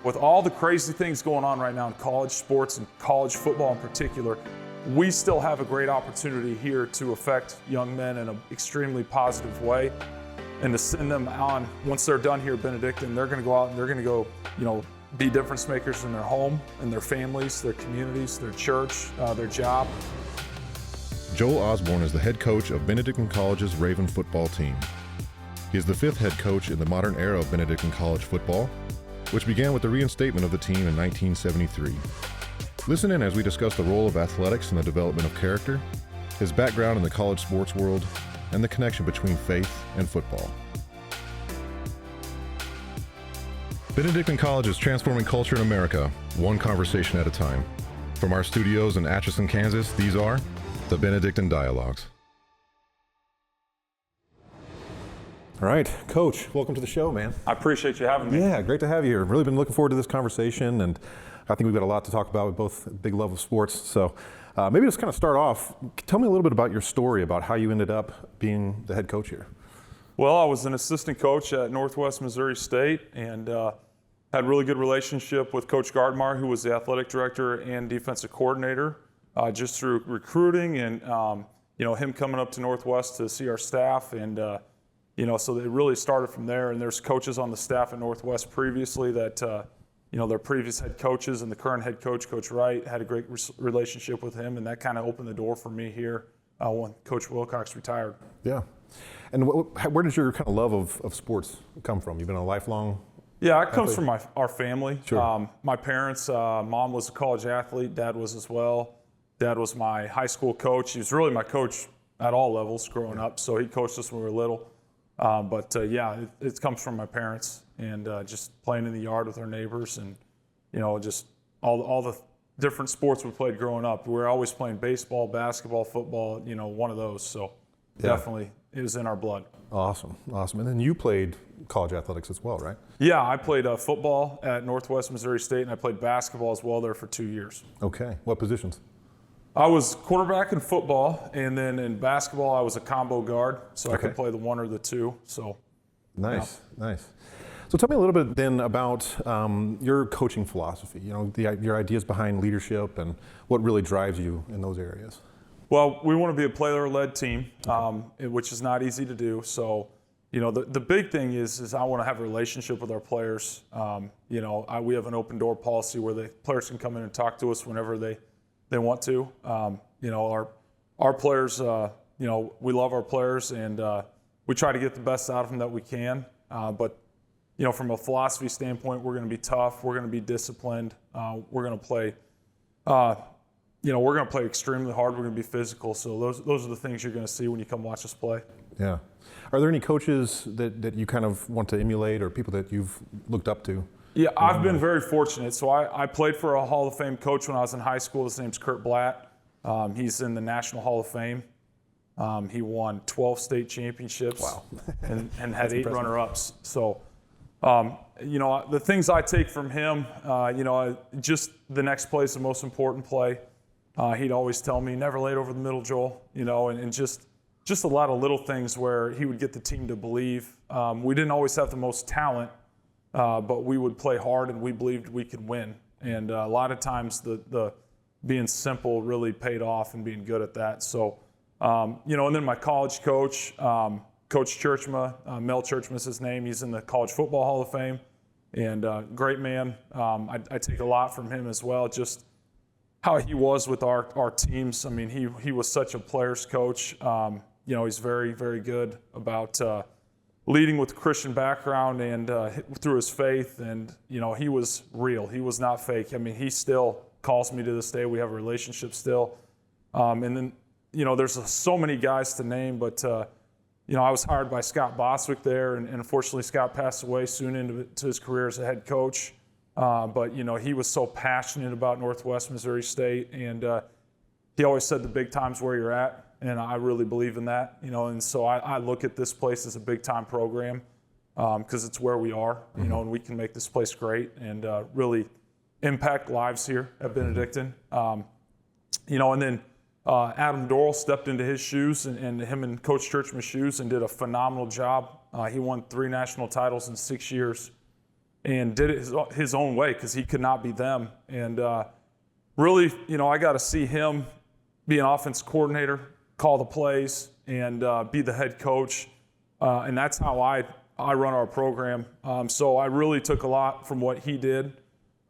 with all the crazy things going on right now in college sports and college football in particular, we still have a great opportunity here to affect young men in an extremely positive way, and to send them on. Once they're done here at Benedictine, they're going to go out and they're going to go, be difference makers in their home, in their families, their communities, their church, their job. Joel Osborn is the head coach of Benedictine College's Raven football team. He is the fifth head coach in the modern era of Benedictine College football, which began with the reinstatement of the team in 1973. Listen in as we discuss the role of athletics in the development of character, his background in the college sports world, and the connection between faith and football. Benedictine College is transforming culture in America, one conversation at a time. From our studios in Atchison, Kansas, these are the Benedictine Dialogues. All right, Coach, welcome to the show, man. I appreciate you having me. Yeah, great to have you here. Really been looking forward to this conversation, and I think we've got a lot to talk about with both big love of sports. So maybe just kind of start off, tell me a little bit about your story, about how you ended up being the head coach here. Well, I was an assistant coach at Northwest Missouri State, and had a really good relationship with Coach Gardmar, who was the athletic director and defensive coordinator, just through recruiting and him coming up to Northwest to see our staff, and so it really started from there. And there's coaches on the staff at Northwest previously that their previous head coaches, and the current head coach, Coach Wright, had a great relationship with him, and that kind of opened the door for me here when Coach Wilcox retired. Yeah. And where does your kind of love of sports come from? You've been a lifelong Yeah, it comes from our family. Sure. My parents, mom was a college athlete, dad was as well. Dad was my high school coach. He was really my coach at all levels growing up, so he coached us when we were little. It comes from my parents, and just playing in the yard with our neighbors, and just all the different sports we played growing up. We were always playing baseball, basketball, football, one of those. So definitely it was in our blood. Awesome. And then you played college athletics as well, right? Yeah, I played football at Northwest Missouri State, and I played basketball as well there for 2 years. Okay. What positions? I was quarterback in football, and then in basketball I was a combo guard, so I could play the one or the two. So nice. So tell me a little bit then about your coaching philosophy. Your ideas behind leadership and what really drives you in those areas. Well, we want to be a player-led team, which is not easy to do. So, the big thing is I want to have a relationship with our players. We have an open door policy where the players can come in and talk to us whenever they want to. Our players, we love our players, and we try to get the best out of them that we can. But from a philosophy standpoint, we're going to be tough. We're going to be disciplined. We're going to play. We're going to play extremely hard. We're going to be physical. So those are the things you're going to see when you come watch us play. Yeah. Are there any coaches that you kind of want to emulate, or people that you've looked up to? Yeah, I've been very fortunate. So I played for a Hall of Fame coach when I was in high school. His name's Kurt Blatt. He's in the National Hall of Fame. He won 12 state championships. Wow. and had 8 runner-ups. So, the things I take from him, just the next play is the most important play. He'd always tell me, never lay it over the middle, Joel, and just a lot of little things where he would get the team to believe. We didn't always have the most talent, but we would play hard, and we believed we could win. And a lot of times the being simple really paid off, and being good at that. So, and then my college coach, Coach Churchma, Mel Churchma's his name. He's in the College Football Hall of Fame, and great man. I take a lot from him as well, just how he was with our teams. I mean, he was such a player's coach. He's very, very good about leading with a Christian background and through his faith. And, he was real. He was not fake. I mean, he still calls me to this day. We have a relationship still. And then, there's so many guys to name, but, I was hired by Scott Boswick there, and unfortunately Scott passed away soon into his career as a head coach. But he was so passionate about Northwest Missouri State, and he always said the big time's where you're at, and I really believe in that. And so I look at this place as a big time program because it's where we are, and we can make this place great and really impact lives here at Benedictine. And then Adam Dorrell stepped into his shoes and him and Coach Churchman's shoes and did a phenomenal job. He won 3 national titles in 6 years. and did it his own way because he could not be them. And really, I got to see him be an offense coordinator, call the plays, and be the head coach. And that's how I run our program. So I really took a lot from what he did,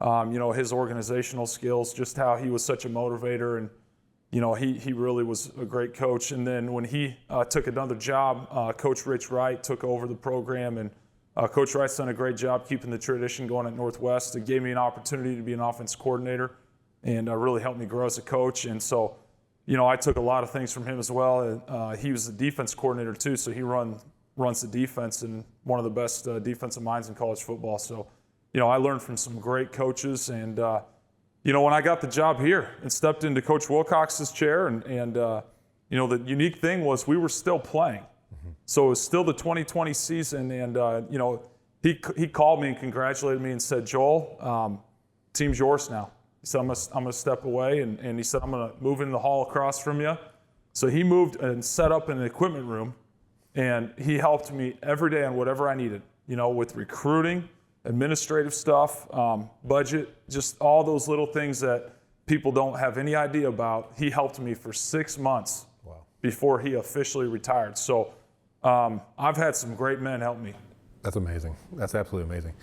his organizational skills, just how he was such a motivator. And, he really was a great coach. And then when he took another job, Coach Rich Wright took over the program. And Coach Wright's done a great job keeping the tradition going at Northwest. It gave me an opportunity to be an offense coordinator and really helped me grow as a coach. And so, I took a lot of things from him as well. He was the defense coordinator too, so he runs the defense and one of the best defensive minds in college football. So, I learned from some great coaches. And, when I got the job here and stepped into Coach Wilcox's chair, and the unique thing was we were still playing. So it was still the 2020 season. And, he called me and congratulated me and said, Joel, team's yours now. He said, I'm going to step away. And he said, I'm going to move into the hall across from you. So he moved and set up an equipment room. And he helped me every day on whatever I needed, with recruiting, administrative stuff, budget, just all those little things that people don't have any idea about. He helped me for 6 months before he officially retired. So I've had some great men help me. That's amazing. That's absolutely amazing.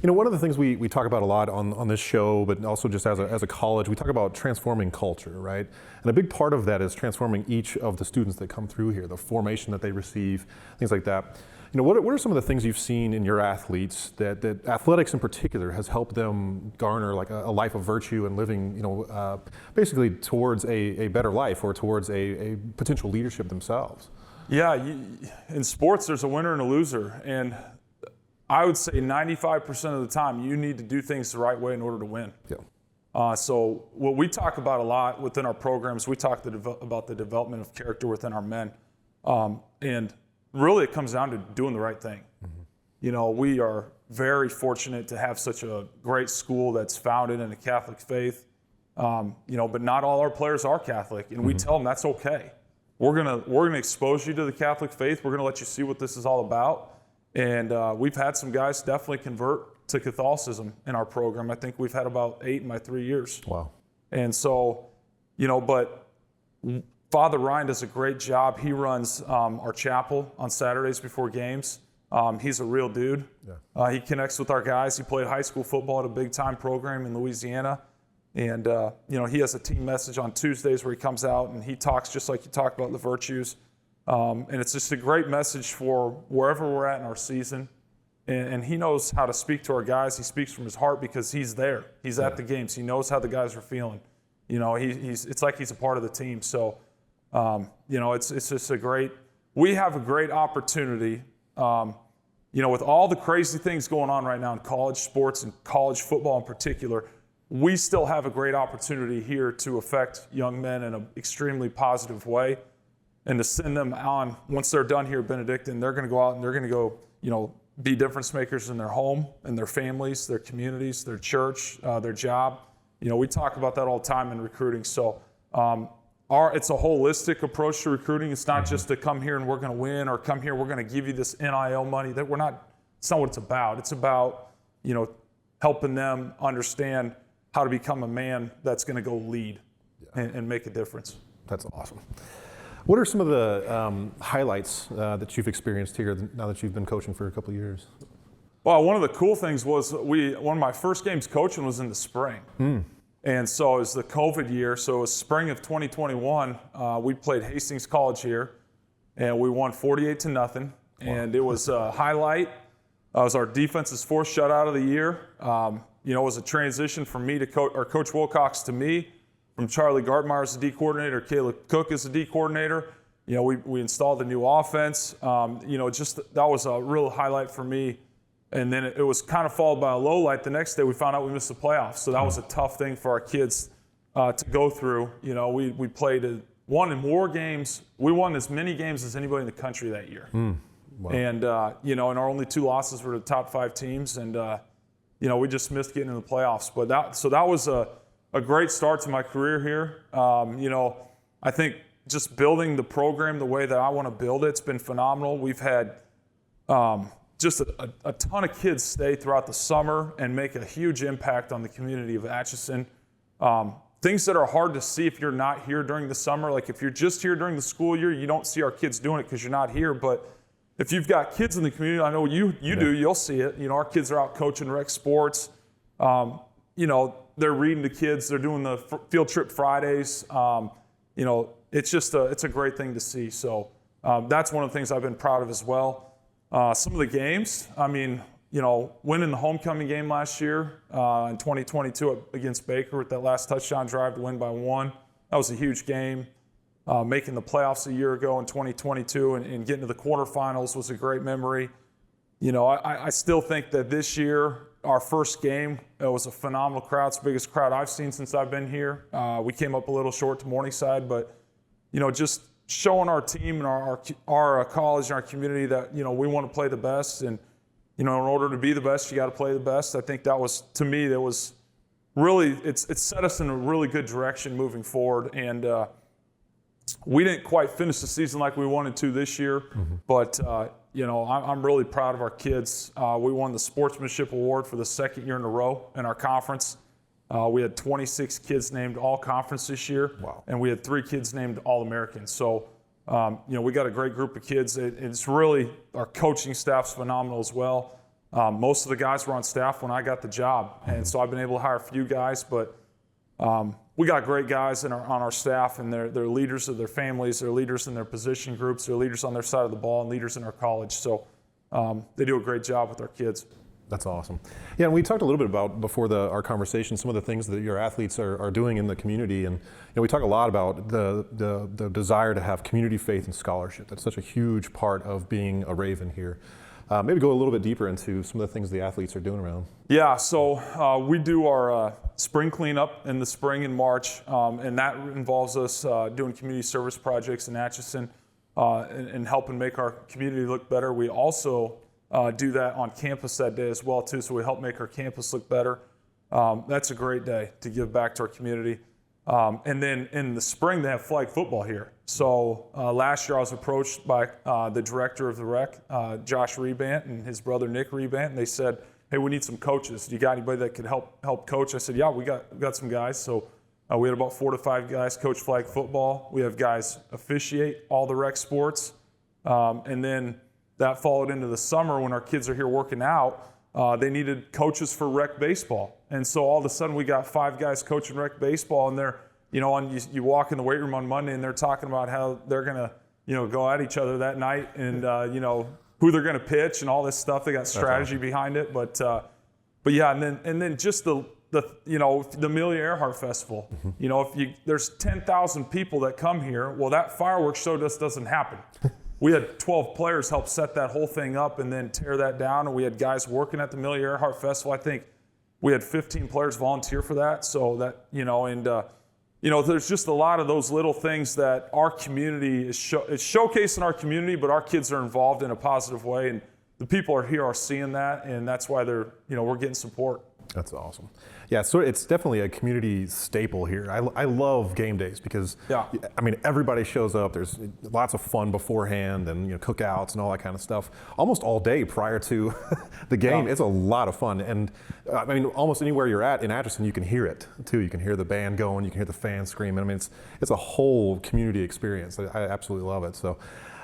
One of the things we talk about a lot on this show, but also just as a college, we talk about transforming culture, right? And a big part of that is transforming each of the students that come through here, the formation that they receive, things like that. What are some of the things you've seen in your athletes that athletics in particular has helped them garner like a life of virtue and living, basically towards a better life or towards a potential leadership themselves? Yeah, in sports, there's a winner and a loser. And I would say 95% of the time, you need to do things the right way in order to win. Yeah. So what we talk about a lot within our programs, we talk about the development of character within our men. And really it comes down to doing the right thing. Mm-hmm. We are very fortunate to have such a great school that's founded in a Catholic faith. But not all our players are Catholic, and we tell them that's okay. We're gonna expose you to the Catholic faith. We're gonna let you see what this is all about. And we've had some guys definitely convert to Catholicism in our program. I think we've had about 8 in my 3 years. Wow. And so, but Father Ryan does a great job. He runs our chapel on Saturdays before games. He's a real dude. Yeah. He connects with our guys. He played high school football at a big-time program in Louisiana. And, he has a team message on Tuesdays where he comes out and he talks just like you talk about the virtues. And it's just a great message for wherever we're at in our season. And he knows how to speak to our guys. He speaks from his heart because he's there. He's at the games. He knows how the guys are feeling. It's like he's a part of the team. So, it's just we have a great opportunity, with all the crazy things going on right now in college sports and college football in particular. We still have a great opportunity here to affect young men in an extremely positive way. And to send them on, once they're done here at Benedictine, they're going to go out and they're going to go, be difference makers in their home, in their families, their communities, their church, their job. We talk about that all the time in recruiting. So it's a holistic approach to recruiting. It's not just to come here and we're going to win, or come here, we're going to give you this NIL money. It's not what it's about. It's about, helping them understand how to become a man that's going to go lead and make a difference. That's awesome. What are some of the highlights that you've experienced here now that you've been coaching for a couple of years? Well, one of the cool things was one of my first games coaching was in the spring. And so it was the COVID year. So it was spring of 2021. We played Hastings College here, and we won 48-0. Wow. And it was a highlight. It was our defense's fourth shutout of the year. It was a transition from me to Coach Wilcox to me, from Charlie Gartmeyer as the D coordinator, Caleb Cook as the D coordinator. We installed a new offense. That was a real highlight for me. And then it was kind of followed by a low light. The next day we found out we missed the playoffs. So that was a tough thing for our kids to go through. We played won more games. We won as many games as anybody in the country that year. Wow. And, and our only 2 losses were the top 5 teams. And, we just missed getting in the playoffs. But that was a great start to my career here. I think just building the program the way that I want to build it's been phenomenal. We've had just a ton of kids stay throughout the summer and make a huge impact on the community of Atchison. Things that are hard to see if you're not here during the summer, like if you're just here during the school year, you don't see our kids doing it because you're not here. But if you've got kids in the community, I know you do, you'll see it. You know, our kids are out coaching rec sports. You know, they're reading to kids. They're doing the field trip Fridays. You know, it's just it's a great thing to see. So that's one of the things I've been proud of as well. Some of the games, I mean, you know, winning the homecoming game last year in 2022 against Baker with that last touchdown drive to win by 1. That was a huge game. Making the playoffs a year ago in 2022 and getting to the quarterfinals was a great memory. You know, I still think that this year, our first game, it was a phenomenal crowd. It's the biggest crowd I've seen since I've been here. We came up a little short to Morningside, but, you know, just showing our team and our college and our community that, you know, we want to play the best. And, you know, in order to be the best, you got to play the best. I think that was, to me, that was really, it set us in a really good direction moving forward. And we didn't quite finish the season like we wanted to this year, but, you know, I'm really proud of our kids. We won the Sportsmanship Award for the second year in a row in our conference. We had 26 kids named All-Conference this year, and we had 3 kids named All-American. So, you know, we got a great group of kids. It's really, our coaching staff's phenomenal as well. Most of the guys were on staff when I got the job, and so I've been able to hire a few guys, but we got great guys on our staff, and they're leaders of their families, they're leaders in their position groups, they're leaders on their side of the ball, and leaders in our college. So they do a great job with our kids. That's awesome. Yeah, and we talked a little bit about, before our conversation, some of the things that your athletes are doing in the community. And, you know, we talk a lot about the desire to have community faith and scholarship. That's such a huge part of being a Raven here. Maybe go a little bit deeper into some of the things the athletes are doing around. Yeah, so we do our spring cleanup in the spring in March, and that involves us doing community service projects in Atchison and helping make our community look better. We also do that on campus that day as well too, so we help make our campus look better. That's a great day to give back to our community. And then in the spring they have flag football here. So last year I was approached by the director of the rec, Josh Rebant, and his brother Nick Rebant, and they said, hey, we need some coaches. Do you got anybody that could help coach? I said, yeah, we got some guys. So we had about 4 to 5 guys coach flag football. We have guys officiate all the rec sports. And then that followed into the summer when our kids are here working out. They needed coaches for rec baseball. And so all of a sudden we got 5 guys coaching rec baseball, and they're, you know, you walk in the weight room on Monday and they're talking about how they're going to, you know, go at each other that night and, you know, who they're going to pitch and all this stuff. They got strategy behind it. But yeah, and then just the you know, the Amelia Earhart Festival. You know, there's 10,000 people that come here, well, that fireworks show just doesn't happen. We had 12 players help set that whole thing up and then tear that down, and we had guys working at the Amelia Earhart Festival. I think we had 15 players volunteer for that. So that, you know, and you know, there's just a lot of those little things that our community is showcasing our community, but our kids are involved in a positive way, and the people here are seeing that, and that's why they're, you know, we're getting support. That's awesome. Yeah, so it's definitely a community staple here. I love game days because, I mean, everybody shows up. There's lots of fun beforehand and, you know, cookouts and all that kind of stuff. Almost all day prior to the game. It's a lot of fun. And, I mean, almost anywhere you're at in Atchison, you can hear it, too. You can hear the band going. You can hear the fans screaming. I mean, it's a whole community experience. I absolutely love it. So,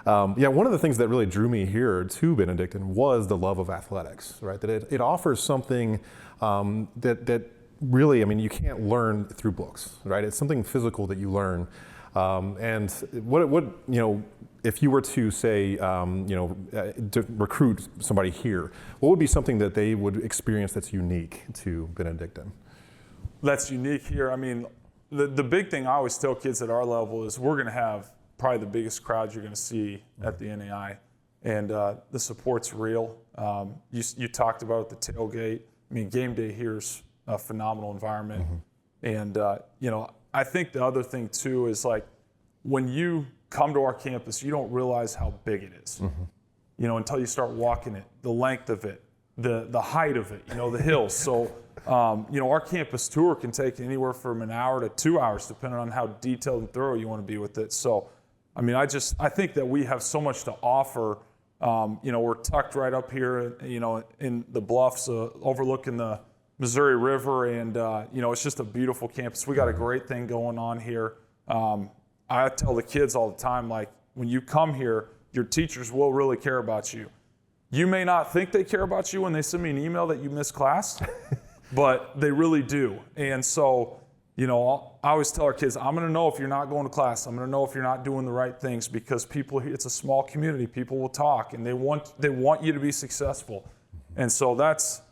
yeah, one of the things that really drew me here to Benedictine was the love of athletics, right? That it offers something that really, I mean, you can't learn through books, right? It's something physical that you learn. And what you know, if you were to say, you know, to recruit somebody here, what would be something that they would experience that's unique to Benedictine? That's unique here. I mean, the big thing I always tell kids at our level is we're going to have probably the biggest crowd you're going to see at the NAI, and the support's real. You talked about the tailgate. I mean, game day here is a phenomenal environment. And, you know, I think the other thing, too, is like when you come to our campus, you don't realize how big it is, you know, until you start walking it, the length of it, the height of it, you know, the hills. So, you know, our campus tour can take anywhere from an hour to 2 hours, depending on how detailed and thorough you want to be with it. So, I mean, I think that we have so much to offer We're tucked right up here, in the bluffs, overlooking the Missouri River, and it's just a beautiful campus. We got a great thing going on here. I tell the kids all the time, like, when you come here, your teachers will really care about you. You may not think they care about you when they send me an email that you missed class, but they really do. And so, I always tell our kids, I'm going to know if you're not going to class. I'm going to know if you're not doing the right things, because it's a small community. People will talk, and they want you to be successful. And so that's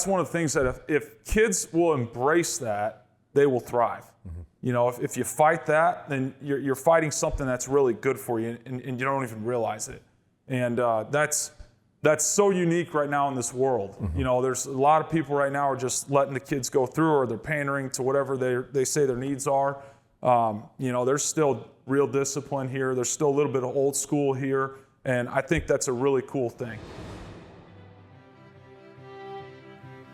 one of the things that if kids will embrace that, they will thrive. Mm-hmm. If you fight that, then you're fighting something that's really good for you, and you don't even realize it. And that's so unique right now in this world. Mm-hmm. There's a lot of people right now are just letting the kids go through, or they're pandering to whatever they say their needs are. There's still real discipline here. There's still a little bit of old school here, and I think that's a really cool thing.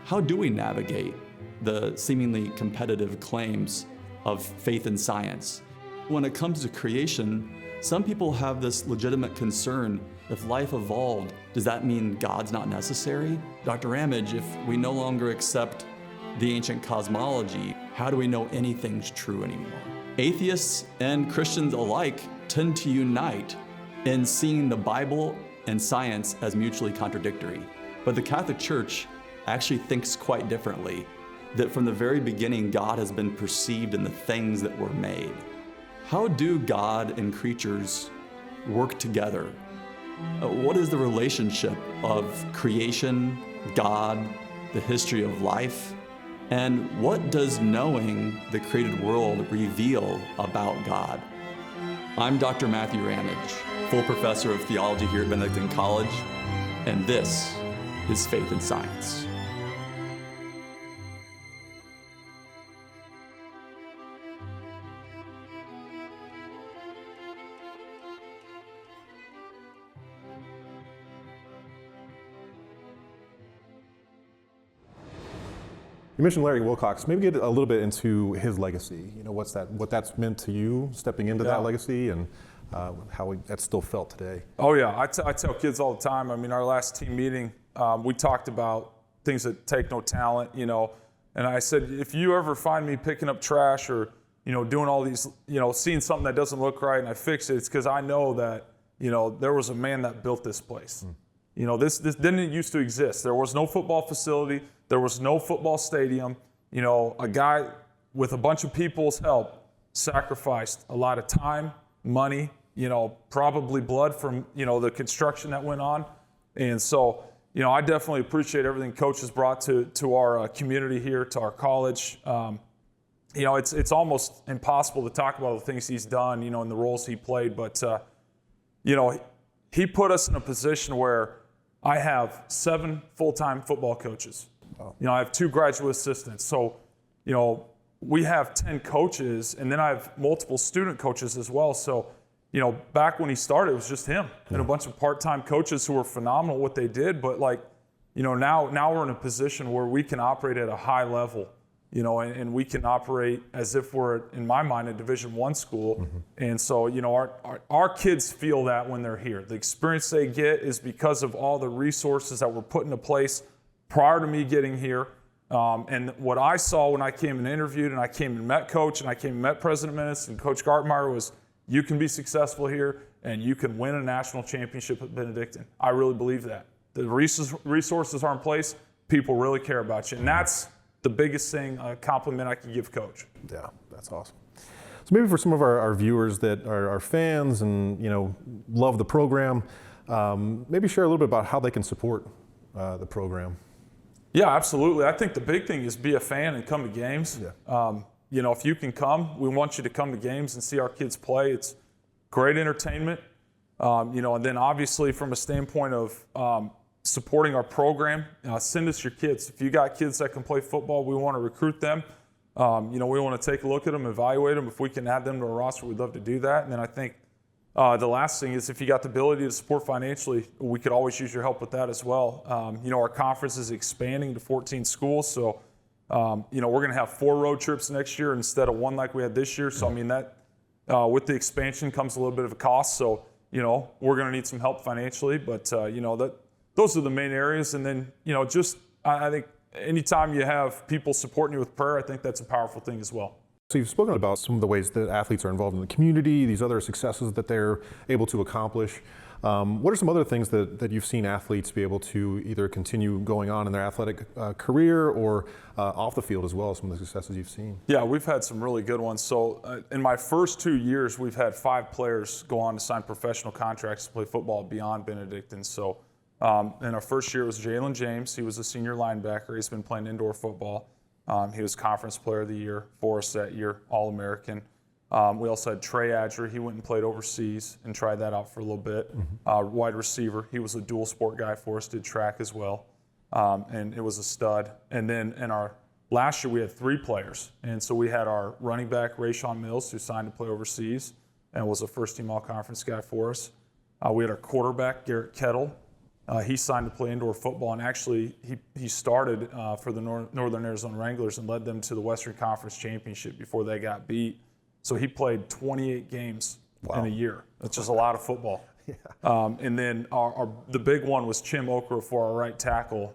How do we navigate the seemingly competitive claims of faith in science? When it comes to creation, some people have this legitimate concern. If life evolved, does that mean God's not necessary? Dr. Ramage, if we no longer accept the ancient cosmology, how do we know anything's true anymore? Atheists and Christians alike tend to unite in seeing the Bible and science as mutually contradictory. But the Catholic Church actually thinks quite differently, that from the very beginning, God has been perceived in the things that were made. How do God and creatures work together? What is the relationship of creation, God, the history of life? And what does knowing the created world reveal about God? I'm Dr. Matthew Ramage, full professor of theology here at Benedictine College, and this is Faith in Science. You mentioned Larry Wilcox. Maybe get a little bit into his legacy. What that's meant to you, stepping into that legacy, and how that's still felt today. Oh yeah, I tell kids all the time. I mean, our last team meeting, we talked about things that take no talent, and I said, if you ever find me picking up trash or doing all these, seeing something that doesn't look right and I fix it, it's because I know that there was a man that built this place. This didn't used to exist. There was no football facility. There was no football stadium. A guy with a bunch of people's help sacrificed a lot of time, money, probably blood from, the construction that went on. And so, I definitely appreciate everything Coach has brought to our community here, to our college. It's almost impossible to talk about the things he's done, and the roles he played. But, he put us in a position where I have 7 full-time football coaches. Wow. I have 2 graduate assistants. So, we have 10 coaches, and then I have multiple student coaches as well. So, back when he started, it was just him and a bunch of part-time coaches who were phenomenal at what they did. But now we're in a position where we can operate at a high level, and we can operate as if we're, in my mind, a Division I school. Mm-hmm. And so, our kids feel that when they're here. The experience they get is because of all the resources that were put into place prior to me getting here. And what I saw when I came and interviewed, and I came and met Coach, and I came and met President Minnis and Coach Gartmeyer, was you can be successful here and you can win a national championship at Benedictine. I really believe that. The resources are in place. People really care about you. And that's the biggest thing, a compliment I can give Coach. Yeah, that's awesome. So maybe for some of our viewers that are fans and love the program, maybe share a little bit about how they can support the program. Yeah, absolutely. I think the big thing is be a fan and come to games. Yeah. If you can come, we want you to come to games and see our kids play. It's great entertainment. And then obviously from a standpoint of supporting our program, send us your kids. If you got kids that can play football, we want to recruit them. We want to take a look at them, evaluate them. If we can add them to our roster, we'd love to do that. And then I think the last thing is if you got the ability to support financially, we could always use your help with that as well. Our conference is expanding to 14 schools, so we're going to have 4 road trips next year instead of 1 like we had this year. So that with the expansion comes a little bit of a cost. So we're going to need some help financially, but those are the main areas. And then, I think anytime you have people supporting you with prayer, I think that's a powerful thing as well. So you've spoken about some of the ways that athletes are involved in the community, these other successes that they're able to accomplish. What are some other things that you've seen athletes be able to either continue going on in their athletic career or off the field as well, some of the successes you've seen? Yeah, we've had some really good ones. So in my first 2 years, we've had 5 players go on to sign professional contracts to play football beyond Benedictine. So in our first year, it was Jalen James. He was a senior linebacker. He's been playing indoor football. He was Conference Player of the Year for us that year, All-American. We also had Trey Adger. He went and played overseas and tried that out for a little bit. Wide receiver. He was a dual sport guy for us, did track as well. And it was a stud. And then in our last year, we had 3 players. And so we had our running back, Rayshawn Mills, who signed to play overseas and was a first-team All-Conference guy for us. We had our quarterback, Garrett Kettle. He signed to play indoor football, and actually he started for the Northern Arizona Wranglers and led them to the Western Conference Championship before they got beat. So he played 28 games in a year. That's just a lot of football. Yeah. And then the big one was Chim Okra for our right tackle.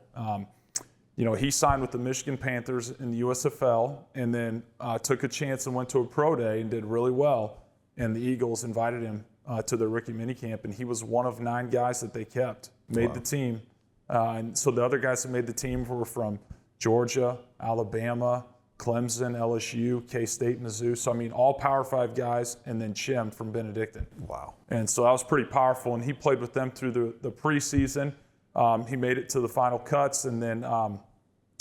He signed with the Michigan Panthers in the USFL and then took a chance and went to a pro day and did really well. And the Eagles invited him to their rookie minicamp, and he was one of 9 guys that they kept, made the team. And so the other guys that made the team were from Georgia, Alabama, Clemson, LSU, K-State, Mizzou. So, all Power 5 guys, and then Chim from Benedictine. Wow. And so that was pretty powerful, and he played with them through the preseason. He made it to the final cuts, and then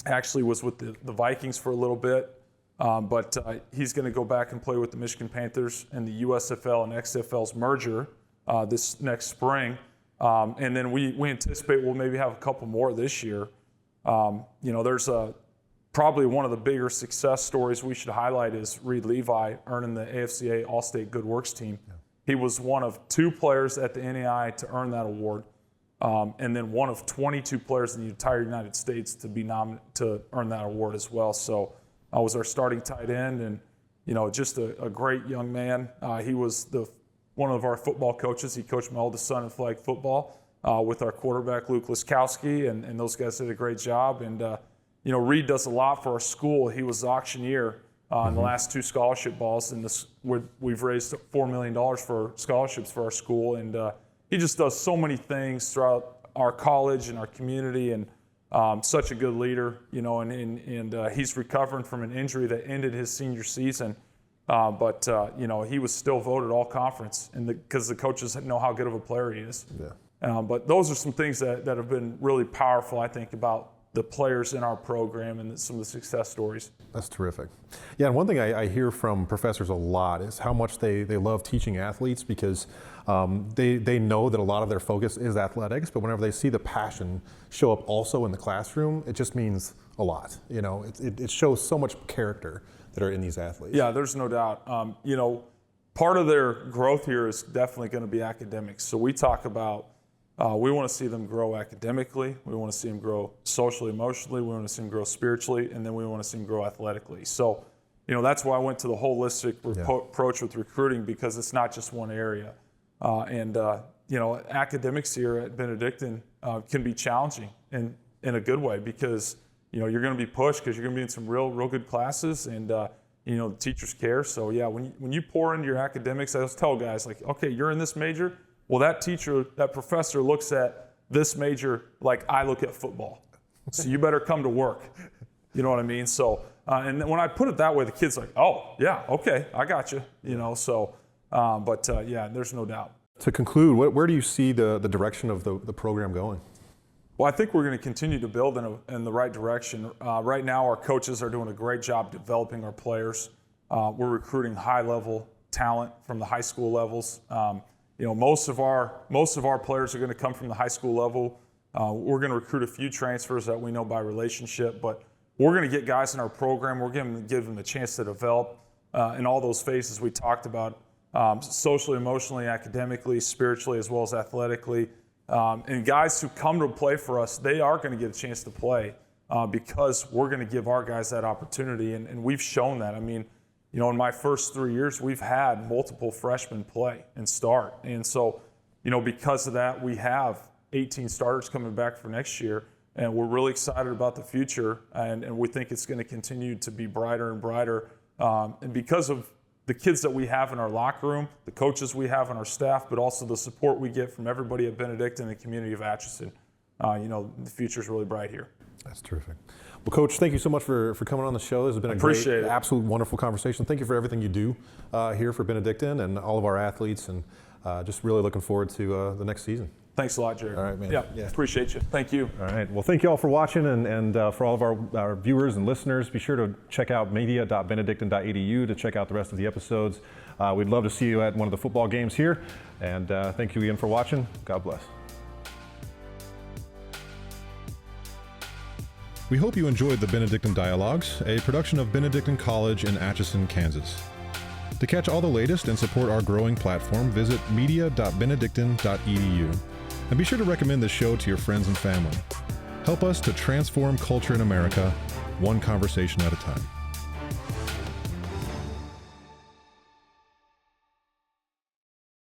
actually was with the Vikings for a little bit. But he's going to go back and play with the Michigan Panthers and the USFL and XFL's merger this next spring. And then we anticipate we'll maybe have a couple more this year. There's probably one of the bigger success stories we should highlight is Reed Levi earning the AFCA All-State Good Works team. Yeah. He was one of 2 players at the NAI to earn that award, and then one of 22 players in the entire United States to be nominated to earn that award as well. So I was our starting tight end, and just a great young man. He was one of our football coaches. He coached my oldest son in flag football with our quarterback Luke Liskowski, and those guys did a great job. And Reed does a lot for our school. He was the auctioneer in the last 2 scholarship balls, and we've raised $4 million for scholarships for our school. And he just does so many things throughout our college and our community, and such a good leader, and he's recovering from an injury that ended his senior season. But he was still voted all conference, and because the coaches know how good of a player he is. Yeah. But those are some things that have been really powerful, I think, about the players in our program and some of the success stories. That's terrific. Yeah, and one thing I hear from professors a lot is how much they love teaching athletes, because they know that a lot of their focus is athletics, but whenever they see the passion show up also in the classroom, it just means a lot. It shows so much character that are in these athletes. Yeah, there's no doubt. Part of their growth here is definitely going to be academics. So we talk about we want to see them grow academically, we want to see them grow socially, emotionally, we want to see them grow spiritually, and then we want to see them grow athletically. So, that's why I went to the holistic approach with recruiting, because it's not just one area. Academics here at Benedictine can be challenging in a good way, because, you're going to be pushed because you're going to be in some real good classes, and, the teachers care. So, yeah, when you pour into your academics, I always tell guys, like, okay, you're in this major. Well, that professor looks at this major like I look at football. So you better come to work. You know what I mean? So, and when I put it that way, the kid's like, oh, yeah, okay, I got you. Yeah, there's no doubt. To conclude, where do you see the direction of the program going? Well, I think we're going to continue to build in the right direction. Right now, our coaches are doing a great job developing our players. We're recruiting high-level talent from the high school levels. Most of our players are going to come from the high school level. We're going to recruit a few transfers that we know by relationship, but we're going to get guys in our program. We're going to give them a chance to develop in all those phases we talked about, socially, emotionally, academically, spiritually, as well as athletically. And guys who come to play for us, they are going to get a chance to play because we're going to give our guys that opportunity, and we've shown that. In my first 3 years, we've had multiple freshmen play and start. And so, because of that, we have 18 starters coming back for next year, and we're really excited about the future, and we think it's going to continue to be brighter and brighter. And because of the kids that we have in our locker room, the coaches we have on our staff, but also the support we get from everybody at Benedictine and the community of Atchison, the future is really bright here. That's terrific. Well, Coach, thank you so much for coming on the show. This has been a great, absolute wonderful conversation. Thank you for everything you do here for Benedictine and all of our athletes, and just really looking forward to the next season. Thanks a lot, Jared. All right, man. Yeah, appreciate you. Thank you. All right. Well, thank you all for watching, and for all of our viewers and listeners, be sure to check out media.benedictine.edu to check out the rest of the episodes. We'd love to see you at one of the football games here, and thank you again for watching. God bless. We hope you enjoyed the Benedictine Dialogues, a production of Benedictine College in Atchison, Kansas. To catch all the latest and support our growing platform, visit media.benedictine.edu. And be sure to recommend this show to your friends and family. Help us to transform culture in America, one conversation at a time.